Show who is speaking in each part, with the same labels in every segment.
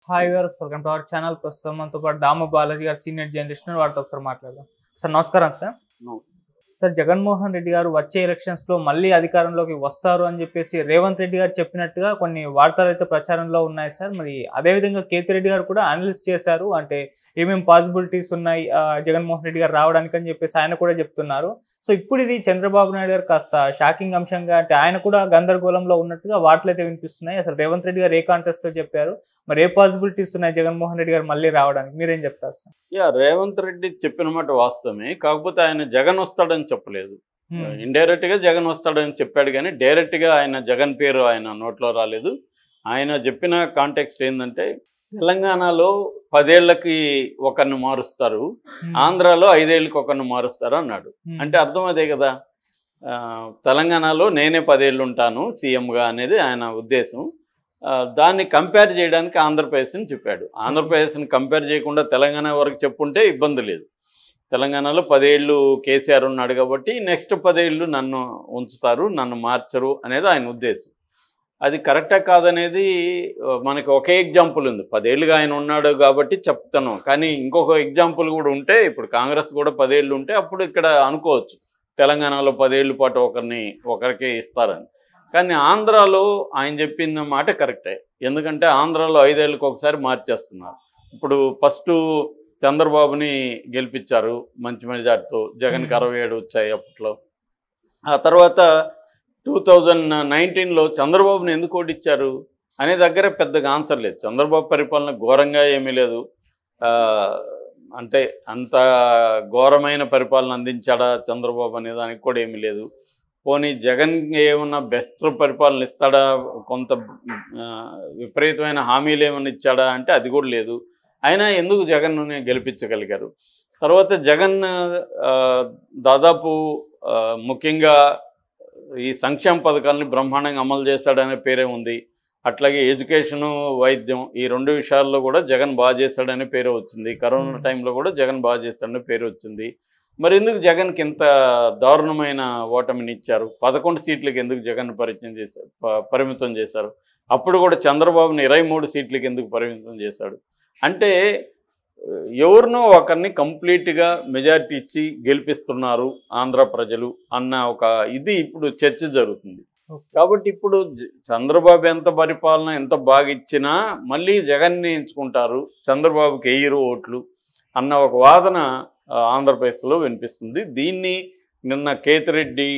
Speaker 1: Hi గారు, welcome to our channel. ప్రస్తుతం మనతో పాటు దామ బాలాజీ గారు, సీనియర్ జర్నలిస్ట్, వారితో ఒకసారి మాట్లాడదాం. సార్ నమస్కారం సార్. సార్, జగన్మోహన్ రెడ్డి గారు వచ్చే ఎలక్షన్స్ లో మళ్ళీ అధికారంలోకి వస్తారు అని చెప్పేసి రేవంత్ రెడ్డి గారు చెప్పినట్టుగా కొన్ని వార్తలు అయితే ప్రచారంలో ఉన్నాయి సార్. మరి అదేవిధంగా కేతిరెడ్డి గారు కూడా అనలిస్ట్ చేశారు, అంటే ఏమేమి పాసిబిలిటీస్ ఉన్నాయి జగన్మోహన్ రెడ్డి గారు రావడానికి అని చెప్పేసి ఆయన కూడా చెప్తున్నారు. సో ఇప్పుడు ఇది చంద్రబాబు నాయుడు గారు కాస్త షాకింగ్ అంశంగా, అంటే ఆయన కూడా గందరగోళంలో ఉన్నట్టుగా వార్తలు అయితే వినిపిస్తున్నాయి. అసలు రేవంత్ రెడ్డి గారు ఏ కాంటెస్ట్ లో చెప్పారు, మరి ఏ పాసిబిలిటీస్ ఉన్నాయి జగన్మోహన్ రెడ్డి గారు మళ్ళీ రావడానికి, మీరేం చెప్తారు సార్?
Speaker 2: రేవంత్ రెడ్డి చెప్పిన మాట వాస్తవమే. కాకపోతే ఆయన జగన్ వస్తాడని చెప్పలేదు. ఇండైరెక్ట్ గా జగన్ వస్తాడని చెప్పాడు, కానీ డైరెక్ట్ గా ఆయన జగన్ పేరు ఆయన నోట్లో రాలేదు. ఆయన చెప్పిన కాంటెక్స్ట్ ఏంటంటే, తెలంగాణలో 10 ఏళ్లకి ఒకరిని మారుస్తారు, ఆంధ్రాలో 5 ఏళ్ళకి ఒకరిని మారుస్తారు అన్నాడు. అంటే అర్థం అదే కదా, తెలంగాణలో నేనే 10 ఏళ్ళు ఉంటాను సీఎంగా అనేది ఆయన ఉద్దేశం. దాన్ని కంపేర్ చేయడానికి ఆంధ్రప్రదేశ్ని చెప్పాడు. ఆంధ్రప్రదేశ్ని కంపేర్ చేయకుండా తెలంగాణ వరకు చెప్పుంటే ఇబ్బంది లేదు. తెలంగాణలో 10 ఏళ్ళు కేసీఆర్ ఉన్నాడు కాబట్టి నెక్స్ట్ 10 ఏళ్ళు నన్ను ఉంచుతారు, నన్ను మార్చరు అనేది ఆయన ఉద్దేశం. అది కరెక్టా కాదనేది మనకి ఒకే ఎగ్జాంపుల్ ఉంది. 10 ఏళ్ళుగా ఆయన ఉన్నాడు కాబట్టి చెప్తాను, కానీ ఇంకొక ఎగ్జాంపుల్ కూడా ఉంటే, ఇప్పుడు కాంగ్రెస్ కూడా 10 ఏళ్ళు ఉంటే అప్పుడు ఇక్కడ అనుకోవచ్చు తెలంగాణలో 10 ఏళ్ళ పాటు ఒకరికి ఇస్తారని. కానీ ఆంధ్రాలో ఆయన చెప్పిన మాట కరెక్టే. ఎందుకంటే ఆంధ్రాలో 5 ఏళ్ళకి ఒకసారి మార్చేస్తున్నారు. ఇప్పుడు ఫస్ట్ చంద్రబాబుని గెలిపించారు మంచి మెజార్టీతో, జగన్కి 67 వచ్చాయి అప్పట్లో. ఆ తర్వాత 2019లో చంద్రబాబుని ఎందుకు ఓడిచ్చారు అనే దగ్గర పెద్దగా ఆన్సర్ లేదు. చంద్రబాబు పరిపాలన ఘోరంగా ఏమీ లేదు, అంటే అంత ఘోరమైన పరిపాలన అందించాడా చంద్రబాబు అనే దానికి కూడా ఏమీ లేదు. పోనీ జగన్ ఏమన్నా బెస్ట్ పరిపాలన ఇస్తాడా, కొంత విపరీతమైన హామీలు ఏమన్నా ఇచ్చాడా అంటే అది కూడా లేదు. అయినా ఎందుకు జగన్ను గెలిపించగలిగారు? తర్వాత జగన్ దాదాపు ముఖ్యంగా ఈ సంక్షేమ పథకాలని బ్రహ్మాండంగా అమలు చేశాడనే పేరే ఉంది. అట్లాగే ఎడ్యుకేషను, వైద్యం, ఈ 2 విషయాల్లో కూడా జగన్ బాగా చేశాడనే పేరు వచ్చింది. కరోనా టైంలో కూడా జగన్ బాగా చేశాడనే పేరు వచ్చింది. మరి ఎందుకు జగన్కి ఇంత దారుణమైన ఓటమిని ఇచ్చారు? 11 సీట్లకి ఎందుకు జగన్ పరిమితం చేశారు? అప్పుడు కూడా చంద్రబాబుని 23 సీట్లకి ఎందుకు పరిమితం చేశాడు? అంటే ఎవరినో ఒకరిని కంప్లీట్గా మెజారిటీ ఇచ్చి గెలిపిస్తున్నారు ఆంధ్ర ప్రజలు అన్న ఒక ఇది ఇప్పుడు చర్చ జరుగుతుంది. కాబట్టి ఇప్పుడు చంద్రబాబు ఎంత పరిపాలన ఎంత బాగా ఇచ్చినా మళ్ళీ జగన్ని ఎంచుకుంటారు, చంద్రబాబుకి వెయ్యరు ఓట్లు అన్న ఒక వాదన ఆంధ్రప్రదేశ్లో వినిపిస్తుంది. దీన్ని నిన్న కేతిరెడ్డి,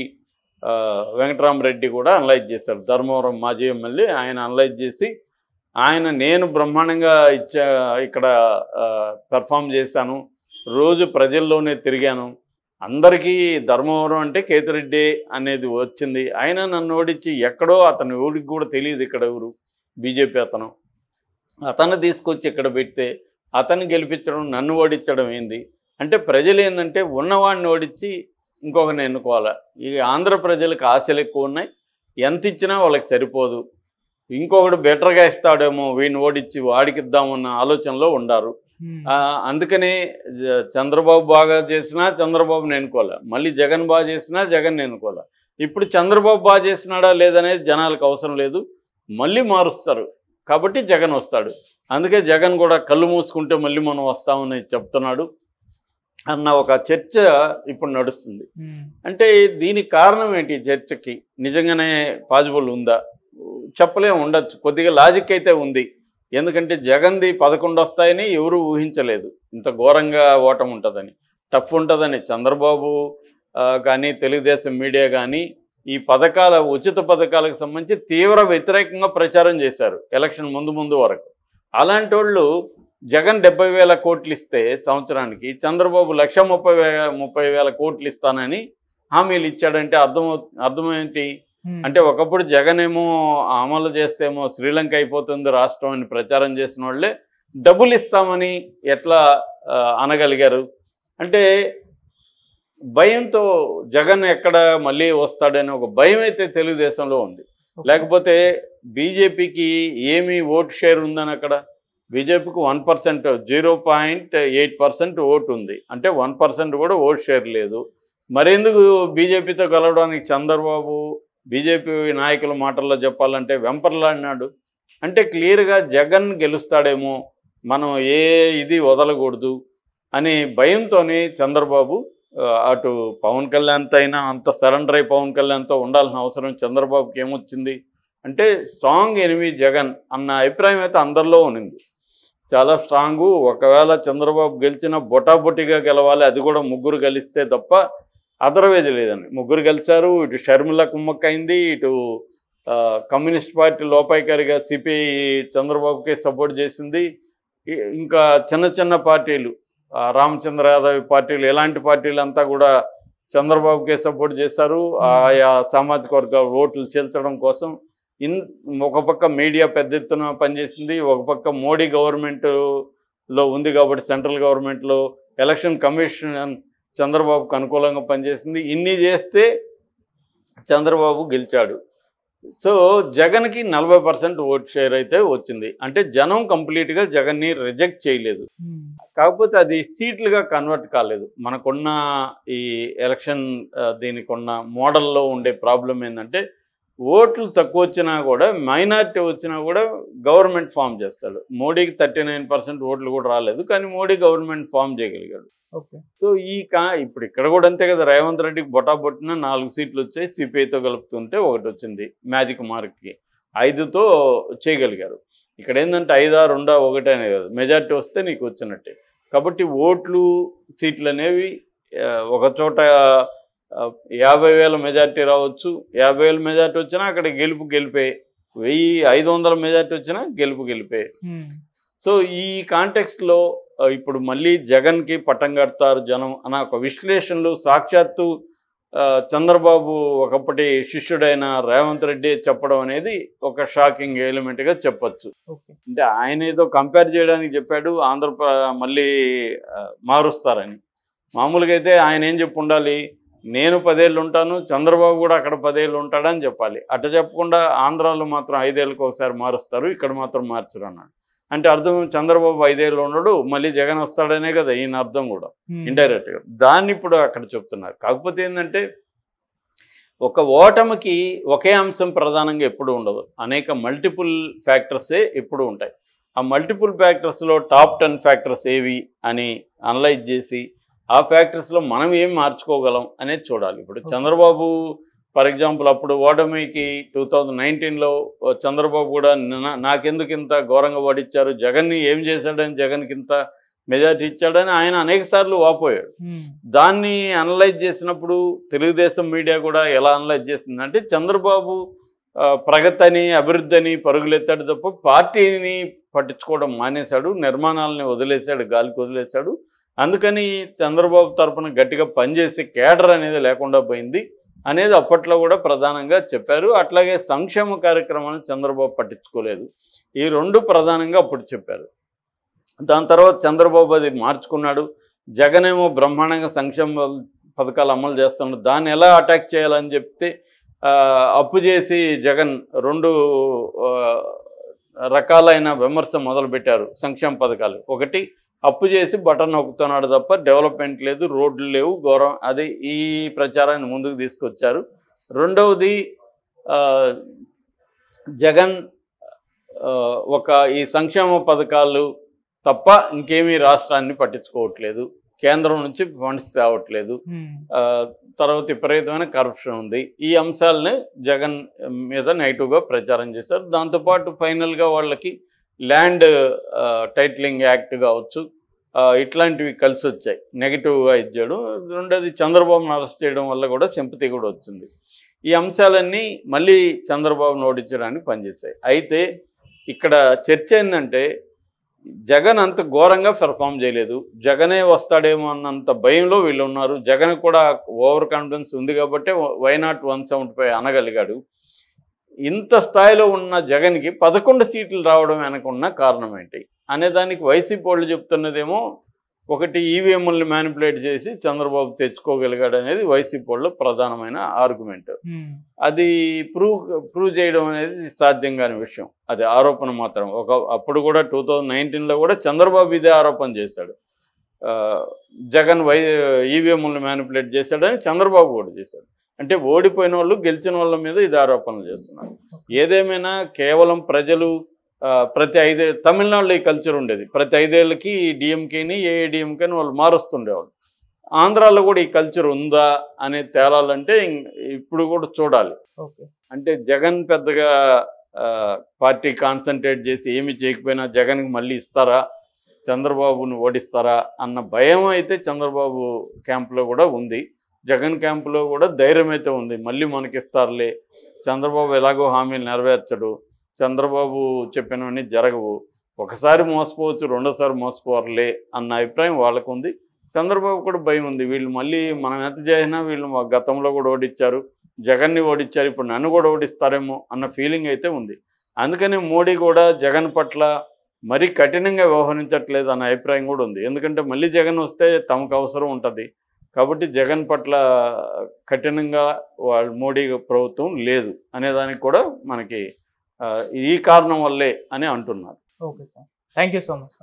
Speaker 2: వెంకటరామరెడ్డి కూడా అనలైజ్ చేశారు. ధర్మవరం మాజీ ఎమ్మెల్యే ఆయన అనలైజ్ చేసి, నేను బ్రహ్మాండంగా ఇక్కడ పెర్ఫామ్ చేశాను, రోజు ప్రజల్లోనే తిరిగాను, అందరికీ ధర్మవరం అంటే కేతిరెడ్డి అనేది వచ్చింది, ఆయన నన్ను ఓడించి ఎక్కడో అతని ఊరికి కూడా తెలియదు ఇక్కడ ఎవరు బీజేపీ అతను తీసుకొచ్చి ఇక్కడ పెడితే అతన్ని గెలిపించడం, నన్ను ఓడించడం ఏంది అంటే, ప్రజలు ఏంటంటే ఉన్నవాడిని ఓడించి ఇంకొకరిని ఎన్నుకోవాలి. ఈ ఆంధ్ర ప్రజలకు ఆశలు ఎక్కువ ఉన్నాయి, ఎంత ఇచ్చినా వాళ్ళకి సరిపోదు, ఇంకొకడు బెటర్గా ఇస్తాడేమో వీడిని ఓడించి వాడికి ఇద్దామన్న ఆలోచనలో ఉండారు. అందుకనే చంద్రబాబు బాగా చేసినా చంద్రబాబుని ఎన్నుకోలే, మళ్ళీ జగన్ బాగా చేసినా జగన్ ఎన్నుకోలే. ఇప్పుడు చంద్రబాబు బాగా చేసినాడా లేదనేది జనాలకు అవసరం లేదు, మళ్ళీ మారుస్తారు కాబట్టి జగన్ వస్తాడు. అందుకే జగన్ కూడా కళ్ళు మూసుకుంటే మళ్ళీ మనం వస్తామని చెప్తున్నాడు అన్న ఒక చర్చ ఇప్పుడు నడుస్తుంది. అంటే దీనికి కారణం ఏంటి? చర్చకి నిజంగానే పాజిబుల్ ఉందా చెప్పలేము, ఉండొచ్చు, కొద్దిగా లాజిక్ అయితే ఉంది. ఎందుకంటే జగన్ది 11 వస్తాయని ఎవరు ఊహించలేదు, ఇంత ఘోరంగా ఓటమి ఉంటుందని, టఫ్ ఉంటుందని. చంద్రబాబు కానీ తెలుగుదేశం మీడియా కానీ ఈ ఉచిత పథకాలకు సంబంధించి తీవ్ర వ్యతిరేకంగా ప్రచారం చేశారు ఎలక్షన్ ముందు వరకు. అలాంటి వాళ్ళు జగన్ 70,000 కోట్లు ఇస్తే సంవత్సరానికి, చంద్రబాబు 1,30,000 కోట్లు ఇస్తానని హామీలు ఇచ్చాడంటే అర్థం ఏంటి అంటే, ఒకప్పుడు జగన్ ఏమో అమలు చేస్తేమో శ్రీలంక అయిపోతుంది రాష్ట్రం అని ప్రచారం చేసిన వాళ్ళే డబ్బులు ఇస్తామని ఎట్లా అనగలిగారు? అంటే భయంతో జగన్ ఎక్కడ మళ్ళీ వస్తాడని ఒక భయం అయితే తెలుగుదేశంలో ఉంది. లేకపోతే బీజేపీకి ఏమి ఓటు షేర్ ఉందని, అక్కడ బీజేపీకి 1%, 0.8% ఓటు ఉంది, అంటే 1% కూడా ఓటు షేర్ లేదు. మరెందుకు బీజేపీతో కలవడానికి చంద్రబాబు బీజేపీ నాయకుల మాటల్లో చెప్పాలంటే వెంపర్లాడినాడు. అంటే క్లియర్గా జగన్ గెలుస్తాడేమో, మనం ఇది వదలకూడదు అనే భయంతోనే చంద్రబాబు అటు పవన్ కళ్యాణ్తో అయినా అంత సరెండర్ అయి పవన్ కళ్యాణ్తో ఉండాల్సిన అవసరం చంద్రబాబుకి ఏమొచ్చింది అంటే స్ట్రాంగ్ ఎనిమీ జగన్ అన్న అభిప్రాయం అయితే అందరిలో ఉన్నింది, చాలా స్ట్రాంగు. ఒకవేళ చంద్రబాబు గెలిచినా బొటాబొటిగా గెలవాలి, అది కూడా ముగ్గురు గెలిస్తే తప్ప అదర్వేజ్ లేదని. ముగ్గురు గెలిచారు, ఇటు షర్మిల కుమ్మక్కైంది, ఇటు కమ్యూనిస్ట్ పార్టీ లోపాయికారిగా సిపిఐ చంద్రబాబుకే సపోర్ట్ చేసింది, ఇంకా చిన్న చిన్న పార్టీలు రామచంద్ర యాదవ్ పార్టీలు ఇలాంటి పార్టీలంతా కూడా చంద్రబాబుకే సపోర్ట్ చేశారు ఆయా సామాజిక వర్గాల ఓట్లు చేల్చడం కోసం. ఒక పక్క మీడియా పెద్ద ఎత్తున పనిచేసింది, ఒక పక్క మోడీ గవర్నమెంట్లో ఉంది కాబట్టి సెంట్రల్ గవర్నమెంట్లో ఎలక్షన్ కమిషన్ చంద్రబాబుకు అనుకూలంగా పనిచేసింది. ఇన్ని చేస్తే చంద్రబాబు గెలిచాడు. సో జగన్కి 40% ఓట్ షేర్ అయితే వచ్చింది. అంటే జనం కంప్లీట్గా జగన్ని రిజెక్ట్ చేయలేదు, కాకపోతే అది సీట్లుగా కన్వర్ట్ కాలేదు. మనకున్న ఈ ఎలక్షన్ దీనికి ఉన్న మోడల్లో ఉండే ప్రాబ్లం ఏంటంటే ఓట్లు తక్కువ వచ్చినా కూడా మైనారిటీ వచ్చినా కూడా గవర్నమెంట్ ఫామ్ చేస్తాడు. మోడీకి 39% ఓట్లు కూడా రాలేదు, కానీ మోడీ గవర్నమెంట్ ఫామ్ చేయగలిగాడు. సో ఇప్పుడు ఇక్కడ కూడా అంతే కదా, రేవంత్ రెడ్డికి బొటాబొట్టిన 4 సీట్లు వచ్చాయి, సిపిఐతో కలుపుతుంటే 1 వచ్చింది మ్యాజిక్ మార్క్కి, 5తో చేయగలిగారు. ఇక్కడ ఏంటంటే 5, 2, 1 అనేది కాదు, మెజార్టీ వస్తే నీకు వచ్చినట్టే. కాబట్టి ఓట్లు సీట్లు అనేవి ఒక చోట 50,000 మెజార్టీ రావచ్చు, 50,000 మెజార్టీ వచ్చినా అక్కడ గెలిపే, 1,500 మెజార్టీ వచ్చినా గెలిపే. సో ఈ కాంటెక్స్ట్లో ఇప్పుడు మళ్ళీ జగన్కి పట్టం కడతారు జనం అన్న ఒక విశ్లేషణలు సాక్షాత్తు చంద్రబాబు ఒకప్పటి శిష్యుడైన రేవంత్ రెడ్డి చెప్పడం అనేది ఒక షాకింగ్ ఎలిమెంట్గా చెప్పచ్చు. అంటే ఆయన ఏదో కంపేర్ చేయడానికి చెప్పాడు, మళ్ళీ మారుస్తారని. మామూలుగా అయితే ఆయన ఏం చెప్పి ఉండాలి, నేను 10 ఏళ్ళు ఉంటాను, చంద్రబాబు కూడా అక్కడ 10 ఏళ్ళు ఉంటాడని చెప్పాలి. అట్ట చెప్పకుండా ఆంధ్రాలో మాత్రం 5 ఏళ్ళకి ఒకసారి మారుస్తారు, ఇక్కడ మాత్రం మార్చరు అన్నాడు. అంటే అర్థం చంద్రబాబు 5 ఏళ్ళు ఉండడు, మళ్ళీ జగన్ వస్తాడనే కదా ఈయన అర్థం కూడా ఇండైరెక్ట్గా. దాన్ని ఇప్పుడు అక్కడ చెప్తున్నారు. కాకపోతే ఏంటంటే ఒక ఓటమికి ఒకే అంశం ప్రధానంగా ఎప్పుడు ఉండదు, అనేక మల్టిపుల్ ఫ్యాక్టర్సే ఎప్పుడు ఉంటాయి. ఆ మల్టిపుల్ ఫ్యాక్టర్స్లో టాప్ 10 ఫ్యాక్టర్స్ ఏవి అని అనలైజ్ చేసి ఆ ఫ్యాక్టర్స్లో మనం ఏం మార్చుకోగలం అనేది చూడాలి. ఇప్పుడు చంద్రబాబు ఫర్ ఎగ్జాంపుల్ అప్పుడు ఓటమికి 2019లో చంద్రబాబు కూడా నాకెందుకు ఇంత ఘోరంగా ఓడిచ్చారు, జగన్ని ఏం చేశాడని జగన్కి ఇంత మెజార్టీ ఇచ్చాడని ఆయన అనేక సార్లు వాపోయాడు. దాన్ని అనలైజ్ చేసినప్పుడు తెలుగుదేశం మీడియా కూడా ఎలా అనలైజ్ చేస్తుందంటే చంద్రబాబు ప్రగతి అని అభివృద్ధి అని పరుగులెత్తాడు తప్ప పార్టీని పట్టించుకోవడం మానేశాడు, నిర్మాణాలని వదిలేశాడు, గాలికి వదిలేశాడు. అందుకని చంద్రబాబు తరఫున గట్టిగా పనిచేసే కేడర్ అనేది లేకుండా పోయింది అనేది అప్పట్లో కూడా ప్రధానంగా చెప్పారు. అట్లాగే సంక్షేమ కార్యక్రమాలను చంద్రబాబు పట్టించుకోలేదు, ఈ 2 ప్రధానంగా అప్పుడు చెప్పారు. దాని తర్వాత చంద్రబాబు అది మార్చుకున్నాడు. జగన్ ఏమో బ్రహ్మాండంగా సంక్షేమ పథకాలు అమలు చేస్తున్నాడు, దాన్ని ఎలా అటాక్ చేయాలని చెప్తే అప్పు చేసి జగన్ 2 రకాలైన విమర్శ మొదలుపెట్టారు సంక్షేమ పథకాలు. ఒకటి, అప్పు చేసి బటన్ నొక్కుతున్నాడు తప్ప డెవలప్మెంట్ లేదు, రోడ్లు లేవు, ఘోరం, అది ఈ ప్రచారాన్ని ముందుకు తీసుకొచ్చారు. రెండవది జగన్ ఈ సంక్షేమ పథకాలు తప్ప ఇంకేమీ రాష్ట్రాన్ని పట్టించుకోవట్లేదు, కేంద్రం నుంచి ఫండ్స్ తేవట్లేదు, తర్వాత విపరీతమైన కరప్షన్ ఉంది. ఈ అంశాలని జగన్ మీద నెగిటివ్గా ప్రచారం చేశారు. దాంతోపాటు ఫైనల్గా వాళ్ళకి ల్యాండ్ టైటిలింగ్ యాక్ట్ కావచ్చు, ఇట్లాంటివి కలిసి వచ్చాయి, నెగిటివ్గా ఇచ్చాడు. రెండోది చంద్రబాబును అరెస్ట్ చేయడం వల్ల కూడా సింపతి కూడా వచ్చింది. ఈ అంశాలన్నీ మళ్ళీ చంద్రబాబును ఓడించడానికి పనిచేశాయి. అయితే ఇక్కడ చర్చ ఏంటంటే జగన్ అంత ఘోరంగా పెర్ఫామ్ చేయలేదు, జగనే వస్తాడేమో అన్నంత భయంలో వీళ్ళు ఉన్నారు. జగన్ కూడా ఓవర్ కాన్ఫిడెన్స్ ఉంది కాబట్టి వై నాట్ 175 అనగలిగాడు. ఇంత స్థాయిలో ఉన్న జగన్కి 11 సీట్లు రావడం వెనకున్న కారణం ఏంటి అనేదానికి వైసీపీ వాళ్ళు చెప్తున్నదేమో ఒకటి, ఈవీఎంలను మ్యానిపులేట్ చేసి చంద్రబాబు తెచ్చుకోగలిగాడు అనేది వైసీపీ వాళ్ళు ప్రధానమైన ఆర్గ్యుమెంట్. అది ప్రూవ్ చేయడం అనేది సాధ్యం కాని విషయం, అది ఆరోపణ మాత్రం. అప్పుడు కూడా 2019లో కూడా చంద్రబాబు ఇదే ఆరోపణ చేశాడు, జగన్ ఈవీఎంలను మ్యానిపులేట్ చేశాడని చంద్రబాబు కూడా చేశాడు. అంటే ఓడిపోయిన వాళ్ళు గెలిచిన వాళ్ళ మీద ఇది ఆరోపణలు చేస్తున్నారు. ఏదేమైనా కేవలం ప్రజలు ప్రతి 5 తమిళనాడులో ఈ కల్చర్ ఉండేది. ప్రతి 5 ఏళ్ళకి డిఎంకేని ఏఐడిఎంకేని వాళ్ళు మారుస్తుండేవాళ్ళు. ఆంధ్రాలో కూడా ఈ కల్చర్ ఉందా అనేది తేలాలంటే ఇప్పుడు కూడా చూడాలి.
Speaker 1: ఓకే.
Speaker 2: అంటే జగన్ పెద్దగా పార్టీ కాన్సన్ట్రేట్ చేసి ఏమి చేయకపోయినా జగన్కి మళ్ళీ ఇస్తారా, చంద్రబాబుని ఓడిస్తారా అన్న భయం అయితే చంద్రబాబు క్యాంపులో కూడా ఉంది. జగన్ క్యాంపులో కూడా ధైర్యం అయితే ఉంది. మళ్ళీ మనకిస్తారులే, చంద్రబాబు ఎలాగో హామీలు నెరవేర్చడు, చంద్రబాబు చెప్పినవన్నీ జరగవు, ఒకసారి మోసపోవచ్చు, రెండోసారి మోసపోవారులే అన్న అభిప్రాయం వాళ్ళకు ఉంది. చంద్రబాబు కూడా భయం ఉంది, వీళ్ళు మళ్ళీ మనం ఎంత చేసినా వీళ్ళు గతంలో కూడా ఓడించారు, జగన్ని ఓడించారు, ఇప్పుడు నన్ను కూడా ఓడిస్తారేమో అన్న ఫీలింగ్ అయితే ఉంది. అందుకని మోడీ కూడా జగన్ పట్ల మరీ కఠినంగా వ్యవహరించట్లేదు అన్న అభిప్రాయం కూడా ఉంది. ఎందుకంటే మళ్ళీ జగన్ వస్తే తమకు అవసరం ఉంటుంది కాబట్టి జగన్ పట్ల కఠినంగా వాళ్ళు మోడీ ప్రభుత్వం లేదు అనేదానికి కూడా మనకి ఈ కారణం వల్లే అని అంటున్నారు.
Speaker 1: Okay sir, thank you so much sir.